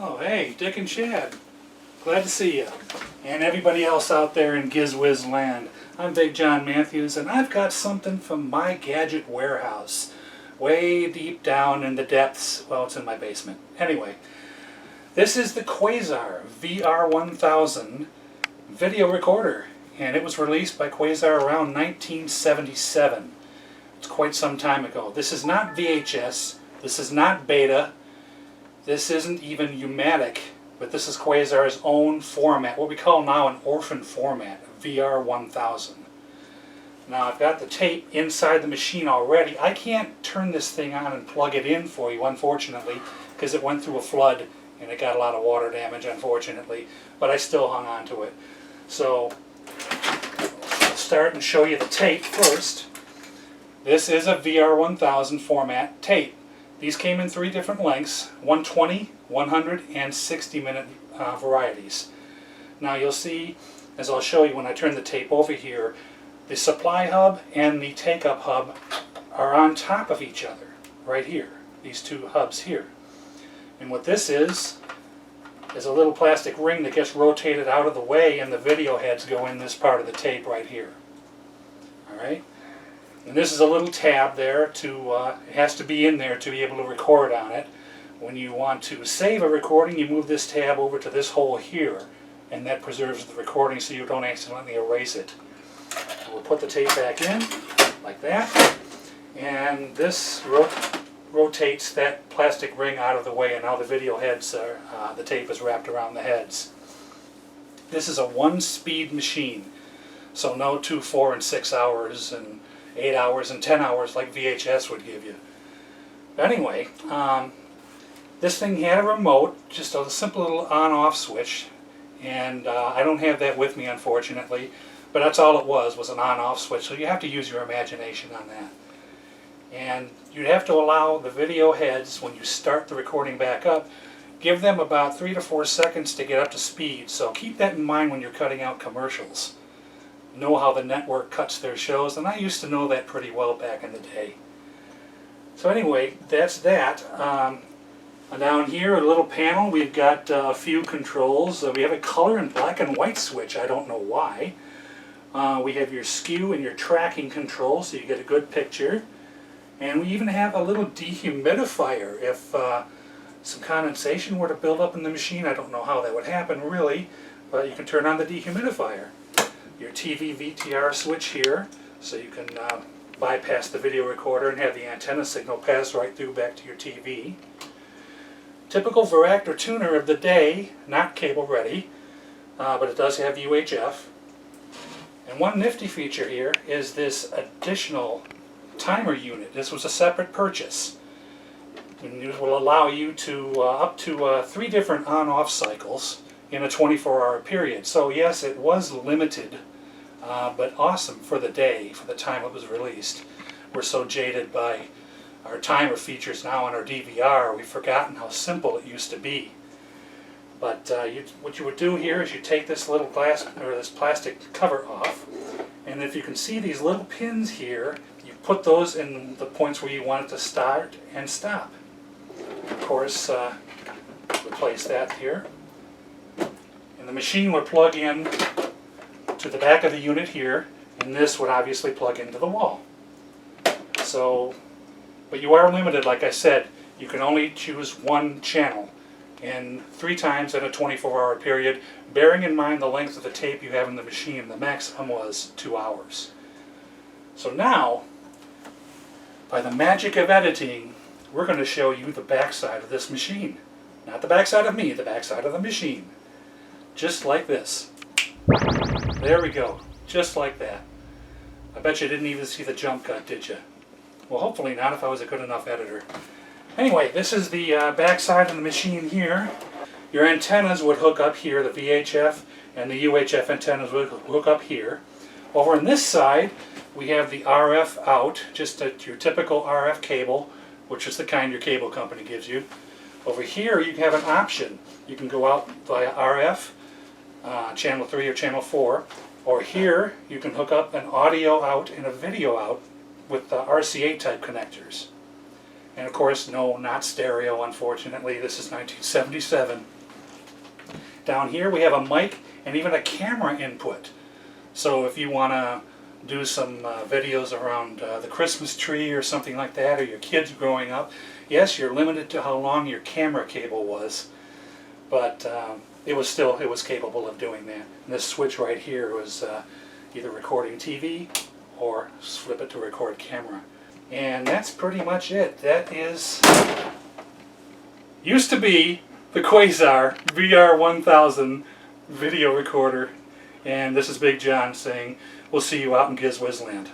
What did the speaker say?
Oh, hey, Dick and Chad. Glad to see you. And everybody else out there in GizWiz land. I'm Big John Matthews, and I've got something from my gadget warehouse. Way deep down in the depths. Well, it's in my basement. Anyway, this is the Quasar VR1000 video recorder. And it was released by Quasar around 1977. It's quite some time ago. This is not VHS. This is not beta. This isn't even U-matic, but this is Quasar's own format, what we call now an orphan format, VR1000. Now I've got the tape inside the machine already. I can't turn this thing on and plug it in for you, unfortunately, because it went through a flood and it got a lot of water damage, unfortunately, but I still hung on to it. So I'll start and show you the tape first. This is a VR1000 format tape. These came in 3 different lengths, 120, 100, and 60-minute varieties. Now you'll see, as I'll show you when I turn the tape over here, the supply hub and the take-up hub are on top of each other, right here, these 2 hubs here. And what this is a little plastic ring that gets rotated out of the way, and the video heads go in this part of the tape right here. Alright? And this is a little tab there to, it has to be in there to be able to record on it. When you want to save a recording, you move this tab over to this hole here, and that preserves the recording so you don't accidentally erase it. We'll put the tape back in, like that, and this rotates that plastic ring out of the way, and now the video heads are, the tape is wrapped around the heads. This is a 1-speed machine, so no 2, 4, and 6 hours, and 8 hours and 10 hours like VHS would give you. But anyway, this thing had a remote, just a simple little on-off switch, and I don't have that with me, unfortunately, but that's all it was an on-off switch, so you have to use your imagination on that. And you'd have to allow the video heads, when you start the recording back up, give them about 3 to 4 seconds to get up to speed, so keep that in mind when you're cutting out commercials. Know how the network cuts their shows, and I used to know that pretty well back in the day. So anyway, that's that. Down here, a little panel, we've got a few controls. We have a color and black and white switch, I don't know why. We have your skew and your tracking control, so you get a good picture. And we even have a little dehumidifier if some condensation were to build up in the machine. I don't know how that would happen really, but you can turn on the dehumidifier. Your TV VTR switch here, so you can bypass the video recorder and have the antenna signal pass right through back to your TV. Typical Varactor tuner of the day, not cable ready, but it does have UHF. And one nifty feature here is this additional timer unit. This was a separate purchase. And it will allow you to up to 3 different on-off cycles in a 24-hour period. So yes, it was limited, but awesome for the day, for the time it was released. We're so jaded by our timer features now on our DVR, we've forgotten how simple it used to be. But what you would do here is you take this little glass, or this plastic cover off, and if you can see these little pins here, you put those in the points where you want it to start and stop. Of course, replace that here. The machine would plug in to the back of the unit here, and this would obviously plug into the wall. So, but you are limited, like I said. You can only choose 1 channel, and 3 times in a 24-hour period, bearing in mind the length of the tape you have in the machine. The maximum was 2 hours. So now, by the magic of editing, we're going to show you the backside of this machine. Not the backside of me, the backside of the machine. Just like this. There we go. Just like that. I bet you didn't even see the jump cut, did you? Well, hopefully not, if I was a good enough editor. Anyway, this is the backside of the machine here. Your antennas would hook up here, the VHF and the UHF antennas would hook up here. Over on this side, we have the RF out, just your typical RF cable, which is the kind your cable company gives you. Over here, you have an option. You can go out via RF, channel 3 or channel 4, or here you can hook up an audio out and a video out with RCA type connectors. And of course, no, not stereo, unfortunately. This is 1977. Down here we have a mic and even a camera input. So if you want to do some videos around the Christmas tree or something like that, or your kids growing up, yes, you're limited to how long your camera cable was, but it was capable of doing that. And this switch right here was either recording TV or flip it to record camera. And that's pretty much it. That used to be the Quasar VR1000 video recorder. And this is Big John saying, we'll see you out in GizWiz land.